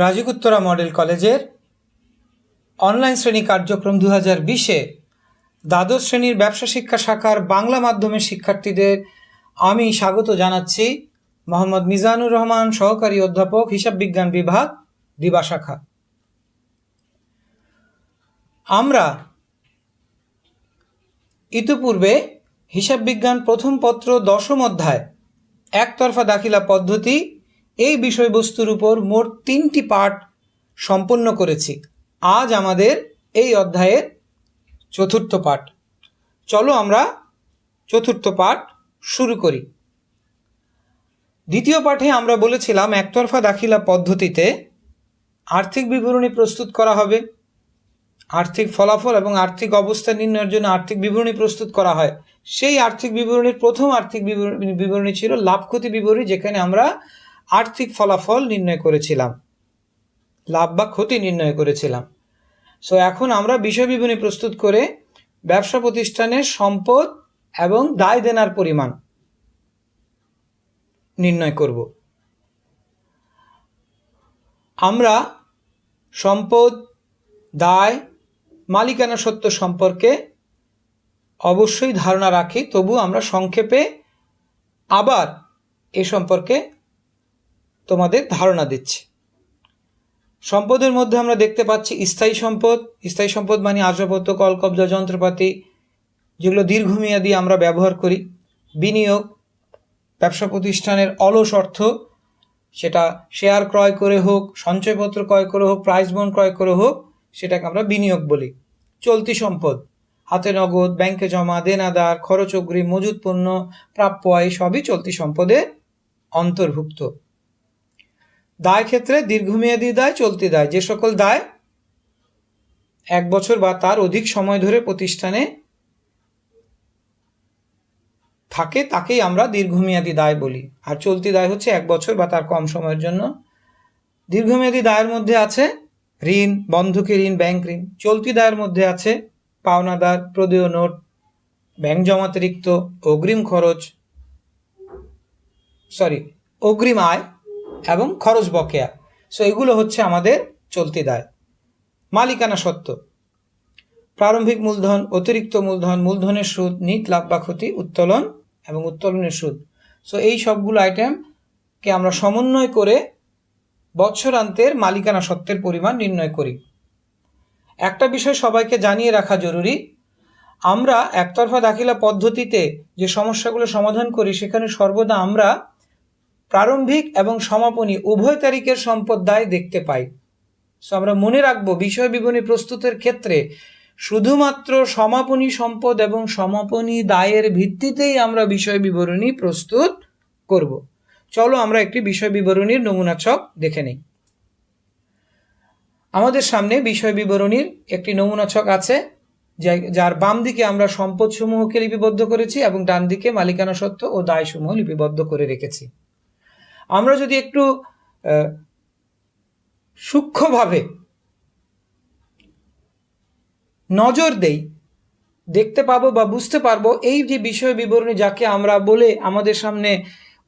Rajib model কলেজের online শ্রেণী কার্যক্রম 2020-এ দ্বাদশ শ্রেণীর ব্যবসা শিক্ষা শাখার বাংলা মাধ্যমের শিক্ষার্থীদের আমি স্বাগত জানাচ্ছি। মোহাম্মদ মিজানুর রহমান, সহকারী অধ্যাপক, হিসাব বিজ্ঞান বিভাগ, দিবা শাখা। আমরা ইতিপূর্বে হিসাব বিজ্ঞান প্রথম পত্র 10ম অধ্যায় একতরফা দাখিলা পদ্ধতি এই বিষয়বস্তুর উপর মোট 3টি পাঠ সম্পন্ন করেছি। আজ আমাদের এই অধ্যায়ের চতুর্থ পাঠ। চলো আমরা চতুর্থ পাঠ শুরু করি। দ্বিতীয় পাঠে আমরা বলেছিলাম একতরফা দাখিলা পদ্ধতিতে আর্থিক বিবরণী প্রস্তুত করা হবে। আর্থিক ফলাফল এবং আর্থিক অবস্থা নির্ণয়ের জন্য আর্থিক বিবরণী প্রস্তুত করা হয়। সেই আর্থিক বিবরণীর প্রথম আর্থিক বিবরণী ছিল লাভ ক্ষতি বিবরণী, যেখানে আমরা আর্থিক ফলাফল নির্ণয় করেছিলাম, লাভ বা ক্ষতি নির্ণয় করেছিলাম। সো এখন আমরা বিষয় বিবরণী প্রস্তুত করে ব্যবসা প্রতিষ্ঠানের সম্পদ এবং দায় দেনার পরিমাণ নির্ণয় করব। আমরা সম্পদ, দায়, মালিকানা সত্ত্ব সম্পর্কে অবশ্যই ধারণা রাখি, তবু আমরা সংক্ষেপে আবার এ সম্পর্কে তোমাদের ধারণা দিচ্ছি। সম্পদের মধ্যে আমরা দেখতে পাচ্ছি স্থায়ী সম্পদ। স্থায়ী সম্পদ মানে আসবাবপত্র, কলকব্জা, যন্ত্রপাতি, যেগুলো দীর্ঘমেয়াদী আমরা ব্যবহার করি। বিনিয়োগ, ব্যবসা প্রতিষ্ঠানের অলস অর্থ, সেটা শেয়ার ক্রয় করে হোক, সঞ্চয়পত্র ক্রয় করে হোক, প্রাইজ বন্ড ক্রয় করে হোক, সেটাকে আমরা বিনিয়োগ বলি। চলতি সম্পদ, হাতে নগদ, ব্যাংকে জমা, দেনাদার, খরচ অগ্রিম, মজুত পণ্য, প্রাপ্য আয়, সবই চলতি সম্পদের অন্তর্ভুক্ত। দায় ক্ষেত্রে দীর্ঘমেয়াদী দায়, চলতি দায়, যে সকল দায় 1 বছর বা তার অধিক সময় ধরে প্রতিষ্ঠানে থাকে তাকেই আমরা দীর্ঘমেয়াদী দায় বলি। আর চলতি দায় হচ্ছে 1 বছর বা তার কম সময়ের জন্য। দীর্ঘমেয়াদী দায়ের মধ্যে আছে ঋণ, বন্ধকি ঋণ, ব্যাংক ঋণ। চলতি দায়ের মধ্যে আছে পাওনাদার, প্রদেয় নোট, ব্যাংক জমাতিরিক্ত, অগ্রিম আয় এবং খরচ বকেয়া। সো এগুলো হচ্ছে আমাদের চলতি দায়। মালিকানা সত্ত্ব, প্রারম্ভিক মূলধন, অতিরিক্ত মূলধন, মূলধনের সুদ, নিট লাভ বা ক্ষতি, উত্তোলন এবং উত্তোলনের সুদ। সো এই সবগুলো আইটেমকে আমরা সমন্বয় করে বৎসরান্তের মালিকানা সত্ত্বের পরিমাণ নির্ণয় করি। একটা বিষয় সবাইকে জানিয়ে রাখা জরুরি, আমরা একতরফা দাখিলা পদ্ধতিতে যে সমস্যাগুলো সমাধান করি সেখানে সর্বদা আমরা প্রারম্ভিক এবং সমাপনী উভয় তারিখের সম্পদ দায় দেখতে পাই। সো আমরা মনে রাখবো বিষয় বিবরণী প্রস্তুতের ক্ষেত্রে শুধুমাত্র সমাপনী সম্পদ এবং সমাপনী দায়ের ভিত্তিতেই আমরা বিষয় বিবরণী প্রস্তুত করব। চলো আমরা একটি বিষয় বিবরণীর নমুনা ছক দেখে নিই। আমাদের সামনে বিষয় বিবরণীর একটি নমুনা ছক আছে, যার বাম দিকে আমরা সম্পদ সমূহকে লিপিবদ্ধ করেছি এবং ডান দিকে মালিকানা সত্ত্ব ও দায় সমূহ লিপিবদ্ধ করে রেখেছি। আমরা যদি একটু সূক্ষ্মভাবে নজর দেই, দেখতে পাবো বা বুঝতে পারবো এই যে বিষয় বিবরণী যাকে আমরা বলে আমাদের সামনে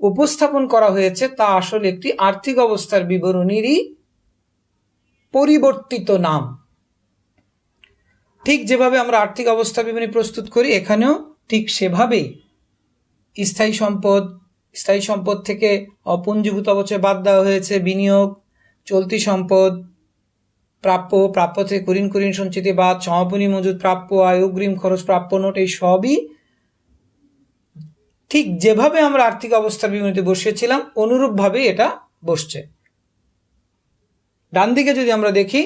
উপস্থাপন করা হয়েছে তা আসলে একটি আর্থিক অবস্থার বিবরণীরই পরিবর্তিত নাম। ঠিক যেভাবে আমরা আর্থিক অবস্থা বিবরণী প্রস্তুত করি এখানেও ঠিক সেভাবেই স্থায়ী সম্পদ থেকে অপুঞ্জীভূত অবচয় বাদ দেওয়া হয়েছে বিনিয়োগ, চলতি সম্পদ, প্রাপ্য থেকে কুরিন সঞ্চিতি বাদ, সমাপনী মজুদ, প্রাপ্য আয়, অগ্রিম খরচ, প্রাপ্য নোট, এই সবই ঠিক যেভাবে আমরা আর্থিক অবস্থার বিবরণীতে বসিয়েছিলাম অনুরূপভাবে এটা বসছে। ডান দিকে যদি আমরা দেখি,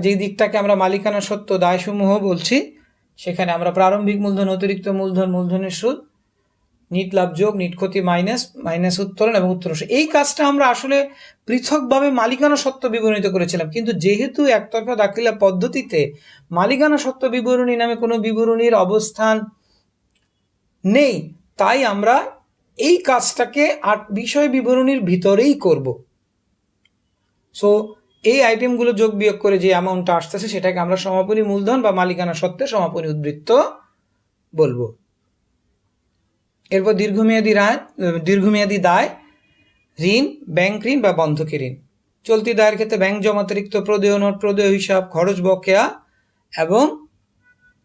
যেই দিকটাকে আমরা মালিকানা সত্ত্ব দায়সমূহ বলছি, সেখানে আমরা প্রারম্ভিক মূলধন, অতিরিক্ত মূলধন, মূলধনের সুদ, নিট লাভ যোগ, নিট ক্ষতি মাইনাস উত্তোলন এবং উত্তোলন। এই কাজটা আমরা আসলে পৃথকভাবে মালিকানা সত্ত্ব বিবরণীতে করেছিলাম, কিন্তু যেহেতু একতরফা দাখিলা পদ্ধতিতে মালিকানা সত্ত্ব বিবরণী নামে কোনো বিবরণীর অবস্থান নেই, তাই আমরা এই কাজটাকে বিষয় বিবরণীর ভিতরেই করব। সো এই আইটেমগুলো যোগ বিয়োগ করে যে অ্যামাউন্টটা আসতেছে সেটাকে আমরা সমাপনী মূলধন বা মালিকানা সত্ত্বের সমাপনী উদ্বৃত্ত বলবো। এরপর দীর্ঘমেয়াদী দায়, ঋণ, ব্যাংক ঋণ বা বন্ধকি ঋণ। চলতি দায়ের ক্ষেত্রে ব্যাংক জমাতিরিক্ত, প্রদেয় নোট, প্রদেয় হিসাব, খরচ বকেয়া এবং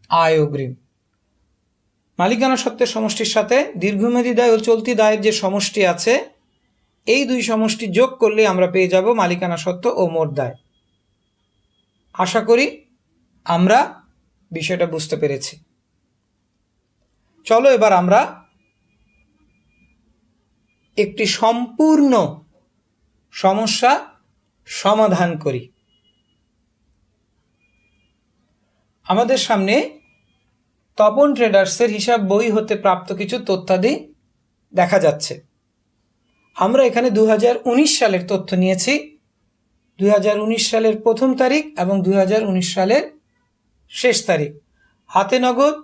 আয় অগ্রিম। মালিকানা সত্ত্বের সমষ্টির সাথে দীর্ঘমেয়াদী দায় ও চলতি দায়ের যে সমষ্টি আছে, এই দুই সমষ্টি যোগ করলে আমরা পেয়ে যাব মালিকানা সত্ত্ব ও মোট দায়। আশা করি আমরা বিষয়টা বুঝতে পেরেছি। চলো এবার আমরা একটি সম্পূর্ণ সমস্যা সমাধান করি। আমাদের সামনে তপন ট্রেডার্সের হিসাব বই হতে প্রাপ্ত কিছু তথ্যাদি দেখা যাচ্ছে। আমরা এখানে 2019 সালের তথ্য নিয়েছি। 2019 সালের প্রথম তারিখ এবং 2019 সালের শেষ তারিখ। হাতে নগদ,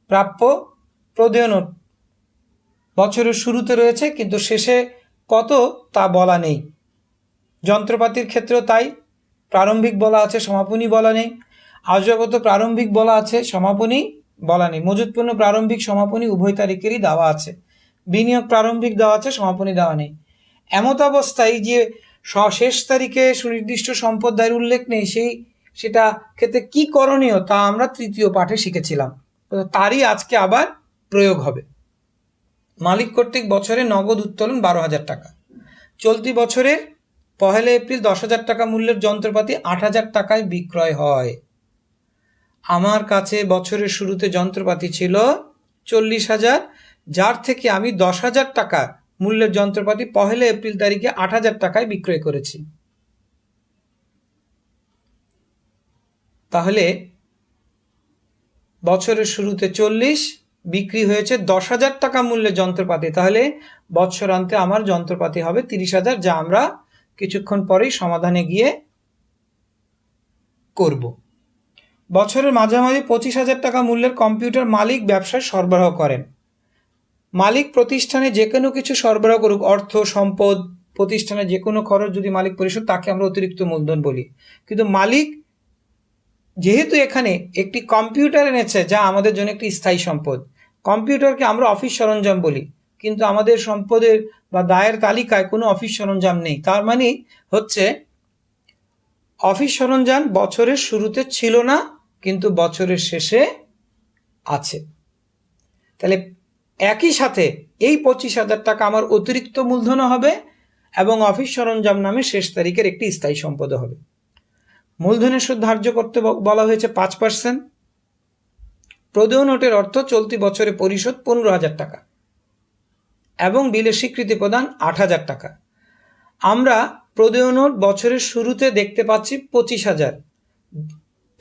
প্রাপ্য, প্রদেয় নোট বছরের শুরুতে রয়েছে, কিন্তু শেষে কত তা বলা নেই। যন্ত্রপাতির ক্ষেত্রেও তাই, প্রারম্ভিক বলা আছে, সমাপনী বলা নেই। আসবাবপত্র প্রারম্ভিক বলা আছে, সমাপনী বলা নেই। মজুত পণ্য প্রারম্ভিক, সমাপনী উভয় তারিখেরই দেওয়া আছে। বিনিয়োগ প্রারম্ভিক দেওয়া আছে, সমাপনী দেওয়া নেই। এমত অবস্থায় যে শেষ তারিখে সুনির্দিষ্ট সম্পদ দায়ের উল্লেখ নেই, সেটা ক্ষেত্রে কি করণীয় তা আমরা তৃতীয় পাঠে শিখেছিলাম। তারই আজকে আবার প্রয়োগ হবে। মালিক কর্তৃক বছরে নগদ উত্তোলন 12,000 টাকা। চলতি বছরের 1 এপ্রিল 10,000 টাকা মূল্যের যন্ত্রপাতি 8,000 টাকায় বিক্রয় হয়। আমার কাছে বছরের শুরুতে যন্ত্রপাতি ছিল 40,000, যার থেকে আমি 10,000 টাকা মূল্যের যন্ত্রপাতি 1 এপ্রিল তারিখে 8,000 টাকায় বিক্রয় করেছি। তাহলে বছরের শুরুতে 40, বিক্রি হয়েছে 10,000 টাকা মূল্যের যন্ত্রপাতি, তাহলে বৎসরান্তে আমার যন্ত্রপাতি হবে 30,000, যা আমরা কিছুক্ষণ পরেই সমাধানে গিয়ে করব। বছরের মাঝামাঝি 25,000 টাকা মূল্যের কম্পিউটার মালিক ব্যবসায় সরবরাহ করেন। মালিক প্রতিষ্ঠানে যে কোনো কিছু সরবরাহ করুক, অর্থ সম্পদ, প্রতিষ্ঠানে যে কোনো খরচ যদি মালিক পরিশোধ, তাকে আমরা অতিরিক্ত মূলধন বলি। কিন্তু মালিক যেহেতু এখানে একটি কম্পিউটার এনেছে, যা আমাদের জন্য একটি স্থায়ী সম্পদ, কম্পিউটারকে আমরা অফিস সরঞ্জাম বলি, কিন্তু আমাদের সম্পদের বা দায়ের তালিকায় কোনো অফিস সরঞ্জাম নেই। তার মানে হচ্ছে অফিস সরঞ্জাম বছরের শুরুতে ছিল না, কিন্তু বছরের শেষে আছে। তাহলে একই সাথে এই 25,000 টাকা আমার অতিরিক্ত মূলধনও হবে এবং অফিস সরঞ্জাম নামে শেষ তারিখের একটি স্থায়ী সম্পদও হবে। মূলধনের সুদ ধার্য করতে বলা হয়েছে 5%। প্রদেয় নোটের অর্থ চলতি বছরে পরিশোধ 15,000 টাকা এবং বিলের স্বীকৃতি প্রদান 8,000 টাকা। আমরা প্রদেয় নোট বছরের শুরুতে দেখতে পাচ্ছি 25,000।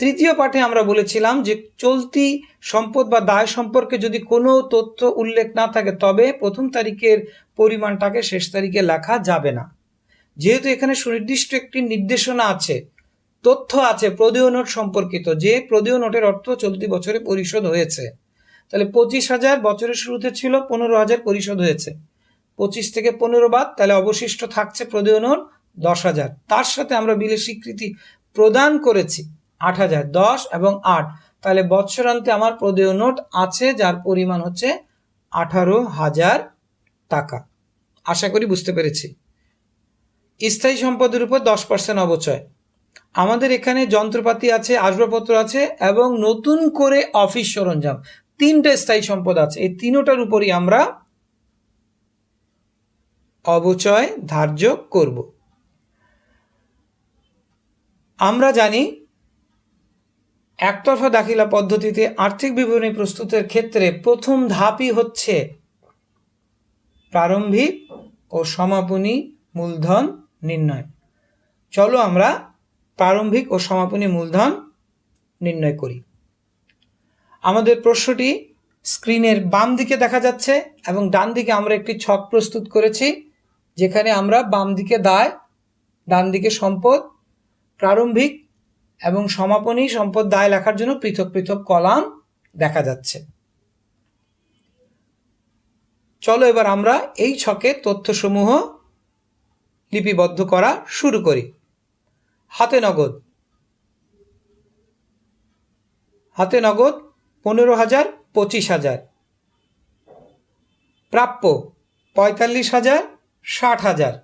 তৃতীয় পাঠে আমরা বলেছিলাম যে চলতি সম্পদ বা দায় সম্পর্কে যদি কোনো তথ্য উল্লেখ না থাকে, তবে প্রথম তারিখের পরিমাণটাকে শেষ তারিখে লেখা যাবে না। যেহেতু এখানে সুনির্দিষ্ট একটি নির্দেশনা আছে, তথ্য আছে প্রদেয় নোট সম্পর্কিত, যে প্রদেয় নোটের অর্থ চলতি বছরে পরিশোধ হয়েছে, তাহলে 25,000 বছরের শুরুতে ছিল, 15,000 পরিশোধ হয়েছে। 25 থেকে 15 বাদ, তাহলে অবশিষ্ট থাকছে প্রদেয় নোট 10,000। তার সাথে আমরা বিলের স্বীকৃতি প্রদান করেছি 8,000, 10 এবং 8, তাহলে বৎসরান্তে আমার প্রদেয় নোট আছে, যার পরিমাণ হচ্ছে 18,000 টাকা। আশা করি বুঝতে পেরেছি। স্থায়ী সম্পদের উপর 10% অবচয়। আমাদের এখানে যন্ত্রপাতি আছে, আসবাবপত্র আছে এবং নতুন করে অফিস সরঞ্জাম, 3টে স্থায়ী সম্পদ আছে। এই তিনটার উপরই আমরা অবচয় ধার্য করব। আমরা জানি একতরফা দাখিলা পদ্ধতিতে আর্থিক বিবরণী প্রস্তুতের ক্ষেত্রে প্রথম ধাপই হচ্ছে প্রারম্ভিক ও সমাপনী মূলধন নির্ণয়। চলো আমরা প্রারম্ভিক ও সমাপনী মূলধন নির্ণয় করি। আমাদের প্রশ্নটি স্ক্রিনের বাম দিকে দেখা যাচ্ছে এবং ডান দিকে আমরা একটি ছক প্রস্তুত করেছি, যেখানে আমরা বাম দিকে দায়, ডান দিকে সম্পদ, প্রারম্ভিক এবং সমাপনী সম্পদ দায় লেখার জন্য পৃথক পৃথক কলাম দেখা যাচ্ছে। চলো এবার আমরা এই ছকে তথ্যসমূহ লিপিবদ্ধ করা শুরু করি। হাতে নগদ 15,000, 25,000। প্রাপ্য 45,000, 60,000।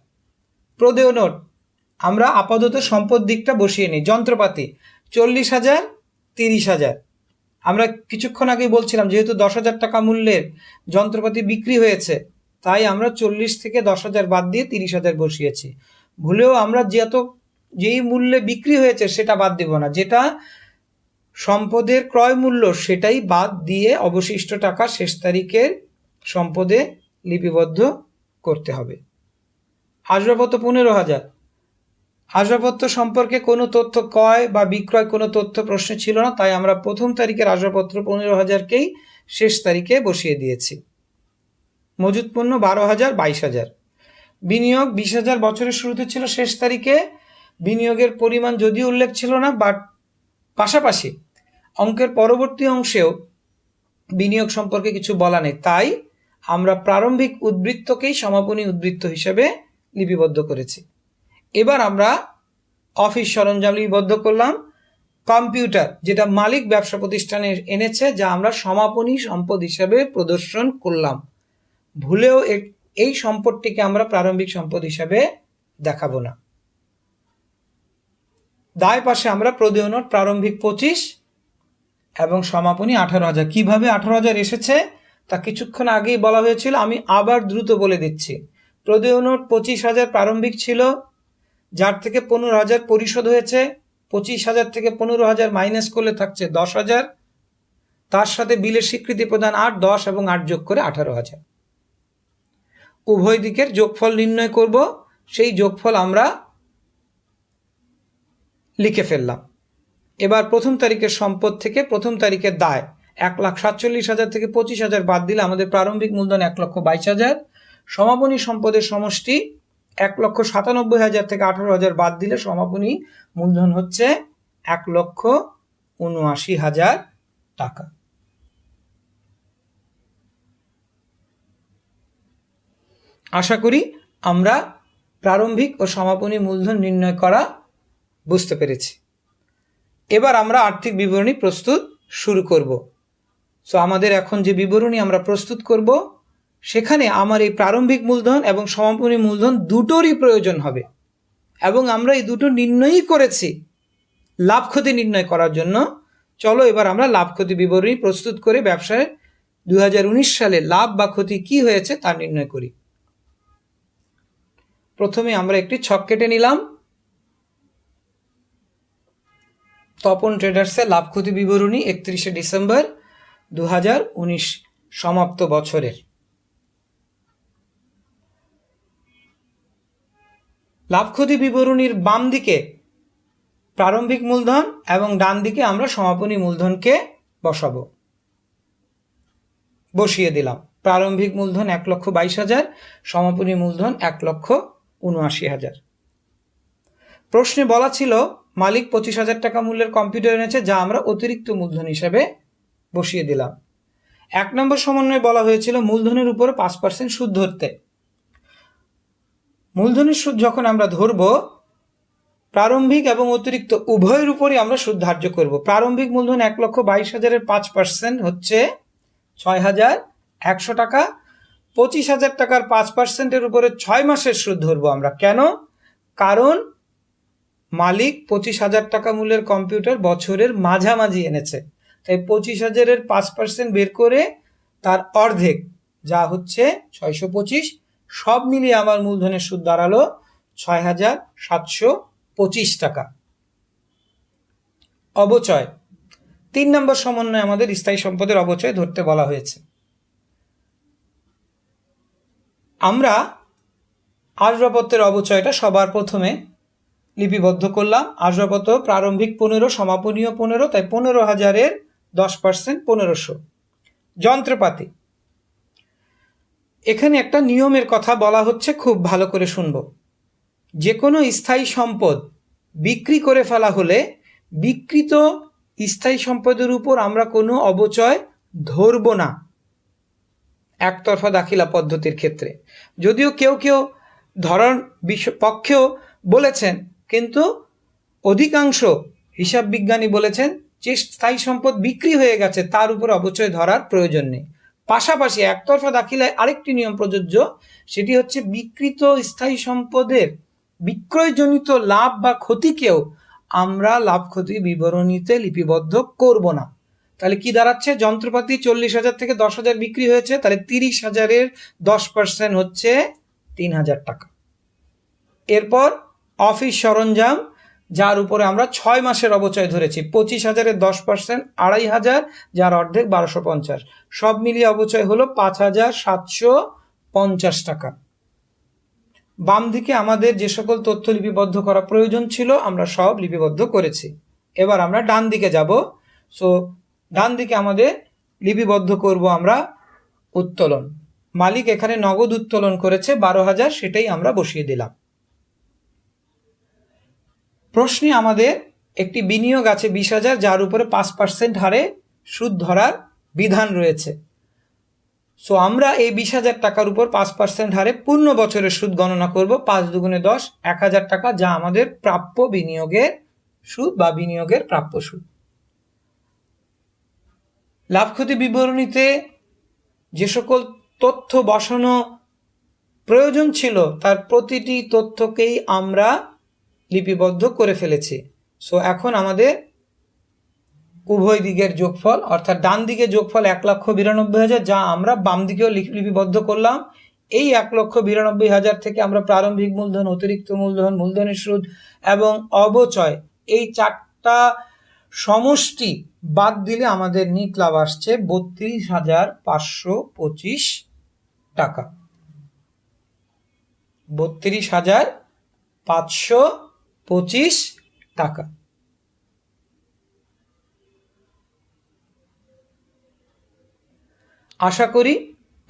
প্রদেয় নোট আমরা আপাতত সম্পদ দিকটা বসিয়ে নিই। যন্ত্রপাতি 40,000, 30,000। আমরা কিছুক্ষণ আগেই বলছিলাম যেহেতু 10,000 টাকা মূল্যের যন্ত্রপাতি বিক্রি হয়েছে, তাই আমরা 40 থেকে 10,000 বাদ দিয়ে 30,000 বসিয়েছি। ভুলেও আমরা যেই মূল্যে বিক্রি হয়েছে সেটা বাদ দেব না, যেটা সম্পদের ক্রয় মূল্য সেটাই বাদ দিয়ে অবশিষ্ট টাকা শেষ তারিখের সম্পদে লিপিবদ্ধ করতে হবে। আসবাবপত্র 15,000। আসবাবপত্র সম্পর্কে কোনো তথ্য ক্রয় বা বিক্রয় কোনো তথ্য প্রশ্নে ছিল না, তাই আমরা প্রথম তারিখের আসবাবপত্র 15,000কেই শেষ তারিখে বসিয়ে দিয়েছি। মজুত পণ্য 12,000, 22,000। বিনিয়োগ 20,000 বছরের শুরুতে ছিল, শেষ তারিখে বিনিয়োগের পরিমাণ যদিও উল্লেখ ছিল না, বাট পাশাপাশি অঙ্কের পরবর্তী অংশেও বিনিয়োগ সম্পর্কে কিছু বলা নেই, তাই আমরা প্রারম্ভিক উদ্বৃত্তকেই সমাপনী উদ্বৃত্ত হিসেবে লিপিবদ্ধ করেছি। এবার আমরা অফিস সরঞ্জাম লিপিবদ্ধ করলাম। কম্পিউটার, যেটা মালিক ব্যবসা প্রতিষ্ঠানে এনেছে, যা আমরা সমাপনী সম্পদ হিসেবে প্রদর্শন করলাম। ভুলেও এই সম্পদটিকে আমরা প্রারম্ভিক সম্পদ হিসেবে দেখাবো না। দায় পাশে আমরা প্রদেয় নোট প্রারম্ভিক 25 এবং সমাপনী 18,000। কিভাবে 18,000 এসেছে তা কিছুক্ষণ আগেই বলা হয়েছিল, আমি আবার দ্রুত বলে দিচ্ছি। প্রদেয় নোট 25,000 প্রারম্ভিক ছিল, যার থেকে 15,000 পরিশোধ হয়েছে। 25,000 থেকে 15,000 মাইনাস করলে থাকছে 10,000, তার সাথে বিলের স্বীকৃতি প্রদান 8, 10 এবং 8 যোগ করে 18,000। উভয় দিকের যোগফল নির্ণয় করব, সেই যোগফল আমরা লিখে ফেললাম। এবার প্রথম তারিখের সম্পদ থেকে প্রথম তারিখের দায় 1,47,000 থেকে 25,000 বাদ দিলে আমাদের প্রারম্ভিক মূলধন 1,22,000। সমাপনী সম্পদের সমষ্টি 1,97,000 থেকে 18,000 বাদ দিলে সমাপনী মূলধন হচ্ছে 1,79,000 টাকা। আশা করি আমরা প্রারম্ভিক ও সমাপনী মূলধন নির্ণয় করা বুঝতে পেরেছি। এবার আমরা আর্থিক বিবরণী প্রস্তুত শুরু করব। সো আমাদের এখন যে বিবরণী আমরা প্রস্তুত করব, সেখানে আমার এই প্রারম্ভিক মূলধন এবং সমাপনী মূলধন দুটোরই প্রয়োজন হবে, এবং আমরা এই দুটো নির্ণয়ই করেছি লাভ ক্ষতি নির্ণয় করার জন্য। চলো এবার আমরা লাভ ক্ষতি বিবরণী প্রস্তুত করে ব্যবসায় 2019 সালে লাভ বা ক্ষতি কি হয়েছে তা নির্ণয় করি। প্রথমে আমরা একটি ছক কেটে নিলাম। তপন ট্রেডার্সের লাভ ক্ষতি বিবরণী 31শে ডিসেম্বর 2019 সমাপ্ত বছরের। লাভ ক্ষতি বিবরণীর বাম দিকে প্রারম্ভিক মূলধন এবং ডান দিকে আমরা সমাপনী মূলধনকে বসাবো। বসিয়ে দিলাম। প্রারম্ভিক মূলধন 1,22,000, সমাপনী মূলধন 1,79,000। প্রশ্নে বলা ছিল মালিক 25,000 টাকা মূল্যের কম্পিউটার এনেছে, যা আমরা অতিরিক্ত মূলধন হিসেবে বসিয়ে দিলাম। 1 নম্বর সমন্বয়ে বলা হয়েছিল মূলধনের উপরে 5% সুদ ধরতে। মূলধনের সুদ যখন আমরা ধরব, প্রারম্ভিক এবং অতিরিক্ত উভয়ের উপরই আমরা সুদ ধার্য করব। প্রারম্ভিক মূলধন 1,22,000-এর 5% হচ্ছে 6,100 টাকা। 25,000 টাকার 5%-এর উপরে 6 মাসের সুদ ধরবো আমরা। কেন? কারণ মালিক 25,000 টাকা মূল্যের কম্পিউটার বছরের মাঝামাঝি এনেছে, তাই 25,000-এর 5% বের করে তার অর্ধেক, যা হচ্ছে 625, সব মিলিয়ে আমার মূলধনের সুদ দাঁড়ালো 6,725 টাকা। অবচয় 3 নম্বর সমন্বয়ে আমাদের স্থায়ী সম্পদের অবচয় ধরতে বলা হয়েছে। আমরা আসবাবপত্রের অবচয়টা সবার প্রথমে লিপিবদ্ধ করলাম। আসবাবপত্র প্রারম্ভিক 15, সমাপনীয় 15, তাই 15,000-এর 10% 1,500। যন্ত্রপাতি, এখানে একটা নিয়মের কথা বলা হচ্ছে, খুব ভালো করে শুনবো। যে কোনো স্থায়ী সম্পদ বিক্রি করে ফেলা হলে বিক্রিত স্থায়ী সম্পদের উপর আমরা কোনো অবচয় ধরব না একতরফা দাখিলা পদ্ধতির ক্ষেত্রে। যদিও কেউ কেউ ধরার পক্ষেও বলেছেন, কিন্তু অধিকাংশ হিসাব বিজ্ঞানী বলেছেন যে স্থায়ী সম্পদ বিক্রি হয়ে গেছে তার উপর অবচয় ধরার প্রয়োজন নেই। পাশাপাশি একতরফা দাখিলায় আরেকটি নিয়ম প্রযোজ্য, সেটি হচ্ছে বিকৃত স্থায়ী সম্পদের বিক্রয়জনিত লাভ বা ক্ষতিকেও আমরা লাভ ক্ষতি বিবরণীতে লিপিবদ্ধ করব না। তাহলে কি দাঁড়াচ্ছে, যন্ত্রপাতি 40,000 থেকে 10,000 বিক্রি হয়েছে, তাহলে 30,000-এর 10% হচ্ছে 3,000 টাকা। এরপর অফিস সরঞ্জাম, যার উপরে আমরা 6 মাসের অবচয় ধরেছি, 25,000-এর 10% 2,500, যার অর্ধেক 1,250, সব মিলিয়ে অবচয় হলো 5,750 টাকা। বাম দিকে আমাদের যে সকল তথ্য লিপিবদ্ধ করা প্রয়োজন ছিল আমরা সব লিপিবদ্ধ করেছি। এবার আমরা ডান দিকে যাব। সো ডান দিকে আমাদের লিপিবদ্ধ করব আমরা উত্তোলন। মালিক এখানে নগদ উত্তোলন করেছে 12,000, সেটাই আমরা বসিয়ে দিলাম। প্রশ্নে আমাদের একটি বিনিয়োগ আছে 20,000, যার উপরে 5% হারে সুদ ধরার বিধান রয়েছে। সো আমরা এই 20,000 টাকার উপর 5% হারে পূর্ণ বছরের সুদ গণনা করব। 5 দুগুণে 10, 1,000 টাকা, যা আমাদের প্রাপ্য বিনিয়োগের সুদ বা বিনিয়োগের প্রাপ্য সুদ। লাভ ক্ষতি বিবরণীতে যে সকল তথ্য বসানো প্রয়োজন ছিল তার প্রতিটি তথ্যকেই আমরা লিপিবদ্ধ করে ফেলেছি। সো এখন আমাদের উভয় দিকের যোগফল, অর্থাৎ ডান দিকে যোগফল 1,92,000, যা আমরা বাম দিকেও লিপিবদ্ধ করলাম। এই 1,92,000 থেকে আমরা প্রারম্ভিক মূলধন, অতিরিক্ত মূলধন, মূলধনের সুদ এবং অবচয়, এই 4টা সমষ্টি বাদ দিলে আমাদের নিট লাভ আসছে 32,525 টাকা। 32,525 টাকা। আশা করি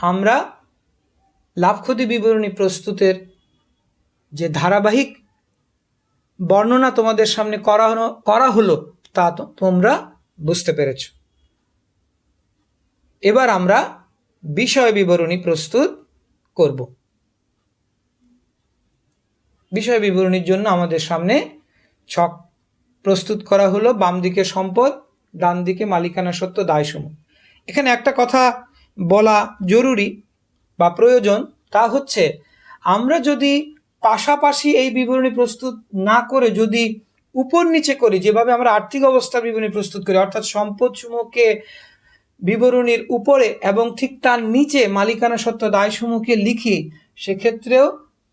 আমরা লাভ ক্ষতি বিবরণী প্রস্তুতের যে ধারাবাহিক বর্ণনা তোমাদের সামনে করা হলো তা তোমরা বুঝতে পেরেছ। এবার আমরা বিষয় বিবরণী প্রস্তুত করব। বিষয় বিবরণীর জন্য আমাদের সামনে ছক প্রস্তুত করা হলো। বাম দিকে সম্পদ, ডান দিকে মালিকানা সত্ত্ব, দায়সমূহ। এখানে একটা কথা বলা জরুরি বা প্রয়োজন, তা হচ্ছে আমরা যদি পাশাপাশি এই বিবরণী প্রস্তুত না করে যদি উপর নিচে করি, যেভাবে আমরা আর্থিক অবস্থার বিবরণী প্রস্তুত করি, অর্থাৎ সম্পদ সমূহকে বিবরণীর উপরে এবং ঠিক তার নিচে মালিকানা সত্ত্ব দায়সমূহকে লিখি, সেক্ষেত্রেও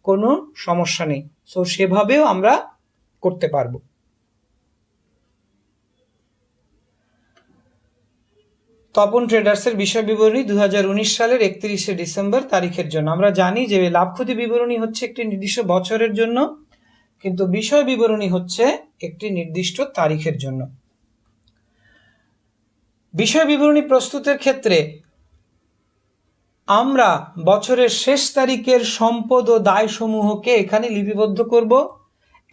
কোনো সমস্যা নেই। সো সেভাবেও আমরা করতে পারবো। তপন ট্রেডার্সের বিষয় বিবরণী 2019 সালের 31শে ডিসেম্বর তারিখের জন্য। আমরা জানি যে লাভ ক্ষতি বিবরণী হচ্ছে একটি নির্দিষ্ট বছরের জন্য, কিন্তু বিষয় বিবরণী হচ্ছে একটি নির্দিষ্ট তারিখের জন্য। বিষয় বিবরণী প্রস্তুতের ক্ষেত্রে আমরা বছরের শেষ তারিখের সম্পদ ও দায় সমূহকে এখানে লিপিবদ্ধ করব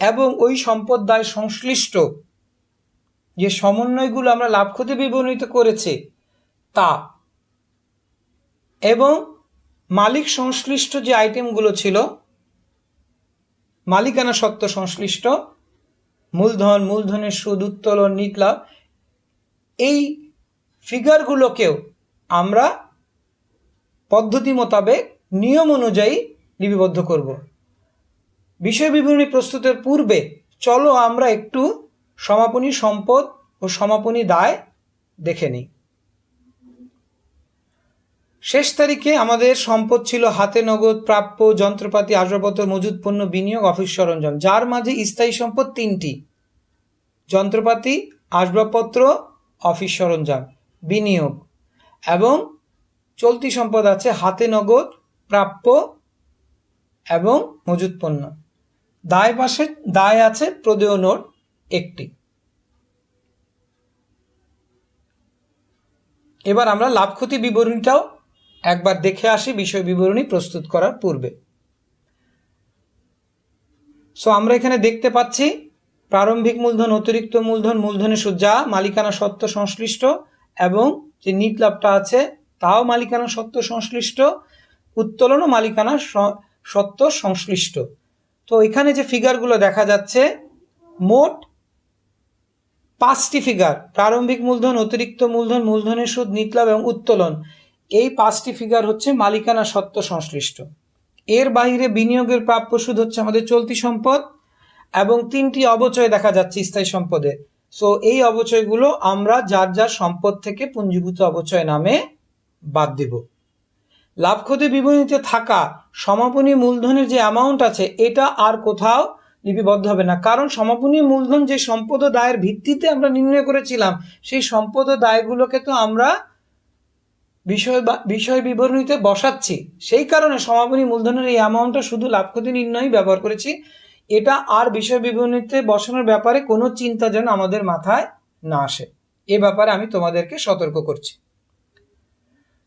এবং ওই সম্পদ দায় সংশ্লিষ্ট যে সমন্বয়গুলো আমরা লাভ ক্ষতি বিবরণীতে করেছি তা এবং মালিক সংশ্লিষ্ট যে আইটেমগুলো ছিল, মালিকানা সত্ত্ব সংশ্লিষ্ট, মূলধন, মূলধনের সুদ, উত্তোলন, নিট লাভ, এই ফিগারগুলোকেও আমরা পদ্ধতি মোতাবেক নিয়ম অনুযায়ী লিপিবদ্ধ করব। বিষয় বিবরণী প্রস্তুতের পূর্বে চলো আমরা একটু সমাপনী সম্পদ ও সমাপনী দায় দেখে নিই। শেষ তারিখে আমাদের সম্পদ ছিল হাতে নগদ, প্রাপ্য, যন্ত্রপাতি, আসবাবপত্র, মজুত পণ্য, বিনিয়োগ, অফিস সরঞ্জাম, যার মাঝে স্থায়ী সম্পদ 3টি: যন্ত্রপাতি, আসবাবপত্র, অফিস সরঞ্জাম, বিনিয়োগ, এবং চলতি সম্পদ আছে হাতে নগদ, প্রাপ্য এবং মজুত পণ্য। দায় পাশে দায় আছে প্রদেয় নোট 1টি। এবার আমরা লাভ ক্ষতি বিবরণীটাও একবার দেখে আসি বিষয় বিবরণী প্রস্তুত করার পূর্বে। সো আমরা এখানে দেখতে পাচ্ছি প্রারম্ভিক মূলধন, অতিরিক্ত মূলধন, মূলধনের সুদ, যা মালিকানা সত্ত্ব সংশ্লিষ্ট, এবং যে নিট লাভটা আছে তাও মালিকানা সত্ত্ব সংশ্লিষ্ট, উত্তোলন ও মালিকানা সত্ত্ব সংশ্লিষ্ট। তো এখানে যে ফিগারগুলো দেখা যাচ্ছে, মোট 5টি ফিগার: প্রারম্ভিক মূলধন, অতিরিক্ত মূলধন, মূলধনের সুদ, নিট লাভ এবং উত্তোলন। এই 5টি ফিগার হচ্ছে মালিকানা সত্ত্ব সংশ্লিষ্ট। এর বাইরে বিনিয়োগের প্রাপ্য সুদ হচ্ছে আমাদের চলতি সম্পদ, এবং 3টি অবচয় দেখা যাচ্ছে স্থায়ী সম্পদে। সো এই অবচয়গুলো আমরা যার যার সম্পদ থেকে পুঞ্জীভূত অবচয় নামে বাদ দিব। লাভ ক্ষতি বিবরণীতে থাকা সমাপনী মূলধনের যে অ্যামাউন্ট আছে এটা আর কোথাও লিপিবদ্ধ হবে না, কারণ সমাপনী মূলধন যে সম্পদ ও দায়ের ভিত্তিতে আমরা নির্ণয় করেছিলাম সেই সম্পদ ও দায়গুলোকে তো আমরা বিষয় বিবরণীতে বসাচ্ছি, সেই কারণে সমাপনী মূলধনের এই অ্যামাউন্টটা শুধু লাভ ক্ষতি নির্ণয় ব্যবহার করেছি। এটা আর বিষয় বিবরণীতে বসানোর ব্যাপারে কোনো চিন্তা যেন আমাদের মাথায় না আসে, এ ব্যাপারে আমি তোমাদেরকে সতর্ক করছি।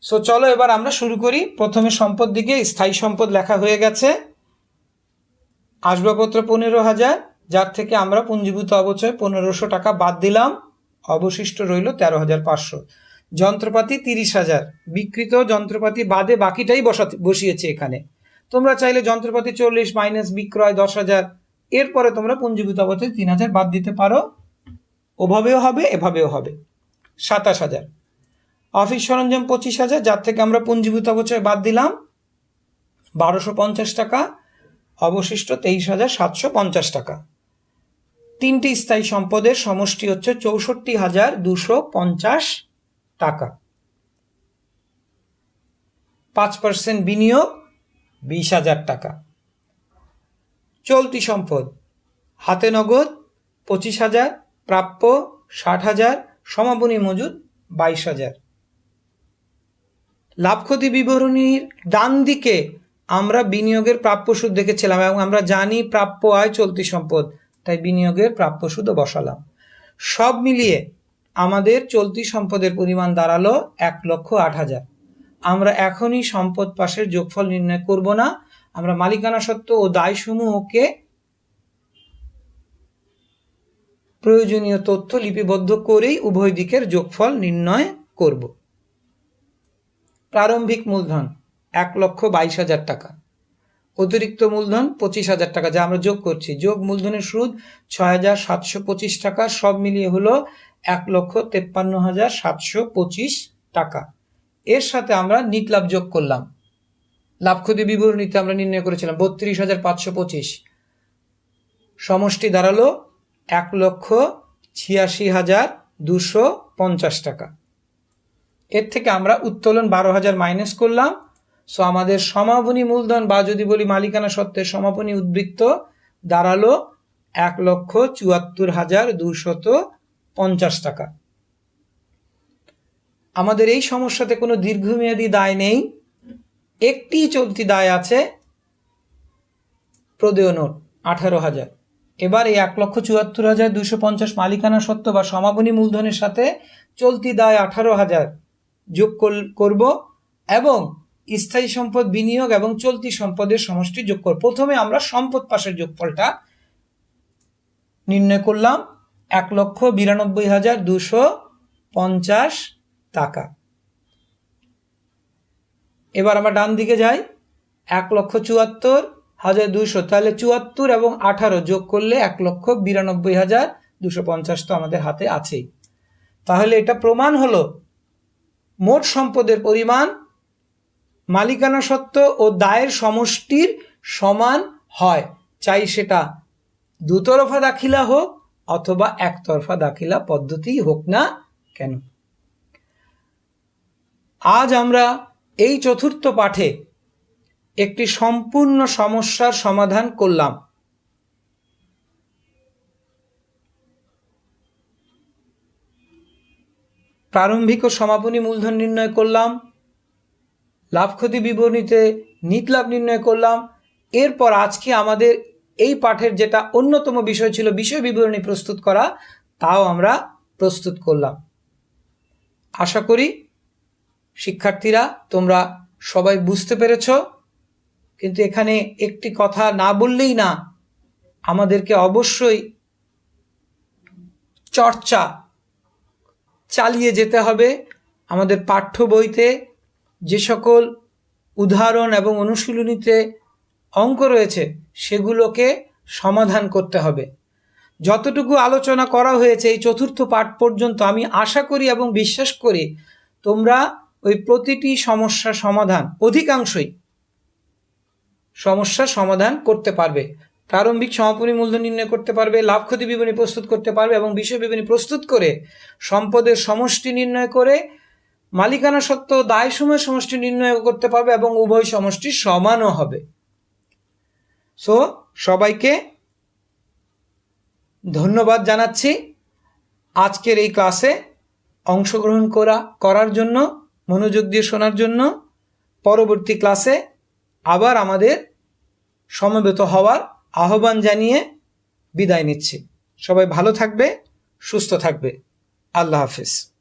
সো চলো এবার আমরা শুরু করি। প্রথমে সম্পদ দিকে স্থায়ী সম্পদ লেখা হয়ে গেছে, আসবাবপত্র 15,000, যার থেকে আমরা পুঞ্জীভূত অবচয় 1500 টাকা বাদ দিলাম, অবশিষ্ট রইল 13,500। যন্ত্রপাতি 30,000, বিক্রিত যন্ত্রপাতি বাদে বাকিটাই বসিয়েছে এখানে। তোমরা চাইলে যন্ত্রপাতি 40 মাইনাস বিক্রয় 10,000, এরপরে তোমরা পুঞ্জীভূত অবচয় 3,000 বাদ দিতে পারো, ওভাবেও হবে এভাবেও হবে। 27,000। অফিস সরঞ্জাম 25,000, যার থেকে আমরা পুঞ্জীভূত অবচয় বাদ দিলাম 1,250 টাকা, অবশিষ্ট 23,750 টাকা। 3টি স্থায়ী সম্পদের সমষ্টি হচ্ছে 64,250 টাকা। 5% বিনিয়োগ 20,000 টাকা। চলতি সম্পদ হাতে নগদ 25,000, প্রাপ্য 60,000, সমাপনী মজুদ 22,000। লাভ ক্ষতি বিবরণীর ডান দিকে আমরা বিনিয়োগের প্রাপ্য সুদ দেখেছিলাম, এবং আমরা জানি প্রাপ্য আয় চলতি সম্পদ, তাই বিনিয়োগের প্রাপ্য সুদও বসালাম। সব মিলিয়ে আমাদের চলতি সম্পদের পরিমাণ দাঁড়ালো 1,08,000। আমরা এখনই সম্পদ পাশের যোগফল নির্ণয় করব না, আমরা মালিকানা সত্ত্ব ও দায়সমূহকে প্রয়োজনীয় তথ্য লিপিবদ্ধ করেই উভয় দিকের যোগফল নির্ণয় করব। প্রারম্ভিক মূলধন 1,22,000 টাকা, অতিরিক্ত মূলধন 25,000 টাকা, যা আমরা যোগ করছি। যোগ মূলধনের সুদ 6,725 টাকা, সব মিলিয়ে হলো 1,53,725 টাকা। এর সাথে আমরা নিট লাভ যোগ করলাম, লাভ ক্ষতি বিবরণীতে আমরা নির্ণয় করেছিলাম 32,525, সমষ্টি দাঁড়ালো 1,86,250 টাকা। এর থেকে আমরা উত্তোলন 12,000 মাইনাস করলাম। সো আমাদের সমাপনী মূলধন বা যদি বলি মালিকানা সত্ত্বের সমাপনী উদ্বৃত্ত দাঁড়ালো 1,74,250 টাকা। আমাদের এই সমস্যাতে কোনো দীর্ঘমেয়াদী দায় নেই, একটি চলতি দায় আছে, প্রদেয় নোট 18,000। এবার এই 1,74,250 মালিকানা সত্ত্ব বা সমাপনী মূলধনের সাথে চলতি দায় 18,000 যোগ করব, এবং স্থায়ী সম্পদ বিনিয়োগ এবং চলতি সম্পদের সমষ্টি যোগ করব। প্রথমে আমরা সম্পদ পাশের যোগফলটা নির্ণয় করলাম 1,92,250 টাকা। এবার আমরা ডান দিকে যাই, 1,74,200, তাহলে 74 এবং 18 যোগ করলে 1,92,250 তো আমাদের হাতে আছেই। তাহলে এটা প্রমাণ হলো মোট সম্পদের পরিমাণ মালিকানা সত্ত্ব ও দায়ের সমষ্টির সমান হয়, চাই সেটা দুতরফা দাখিলা হোক অথবা একতরফা দাখিলা পদ্ধতি হোক না কেন। আজ আমরা এই চতুর্থ পাঠে একটি সম্পূর্ণ সমস্যার সমাধান করলাম। প্রারম্ভিক ও সমাপনী মূলধন নির্ণয় করলাম, লাভ ক্ষতি বিবরণীতে নিট লাভ নির্ণয় করলাম। এরপর আজকে আমাদের এই পাঠের যেটা অন্যতম বিষয় ছিল বিষয় বিবরণী প্রস্তুত করা, তাও আমরা প্রস্তুত করলাম। আশা করি শিক্ষার্থীরা তোমরা সবাই বুঝতে পেরেছ, কিন্তু এখানে একটি কথা না বললেই না, আমাদেরকে অবশ্যই চর্চা চালিয়ে যেতে হবে। আমাদের পাঠ্য বইতে যে সকল উদাহরণ এবং অনুশীলনীতে অঙ্ক রয়েছে সেগুলোকে সমাধান করতে হবে। যতটুকু আলোচনা করা হয়েছে এই চতুর্থ পাঠ পর্যন্ত, আমি আশা করি এবং বিশ্বাস করি তোমরা ওই প্রতিটি সমস্যা সমাধান অধিকাংশই সমস্যার সমাধান করতে পারবে। প্রারম্ভিক সমাপনী মূলধন নির্ণয় করতে পারবে, লাভ ক্ষতি বিবরণী প্রস্তুত করতে পারবে এবং বিষয় বিবরণী প্রস্তুত করে সম্পদের সমষ্টি নির্ণয় করে মালিকানা সত্ত্ব দায়সমূহের সমষ্টি নির্ণয় করতে পারবে এবং উভয় সমষ্টি সমানও হবে। সো সবাইকে ধন্যবাদ জানাচ্ছি আজকের এই ক্লাসে অংশগ্রহণ করার জন্য, মনোযোগ দিয়ে শোনার জন্য। পরবর্তী ক্লাসে আবার আমাদের সমবেত হওয়ার আহ্বান জানিয়ে বিদায় নিচ্ছি। সবাই ভালো থাকবে, সুস্থ থাকবে। আল্লাহ হাফেজ।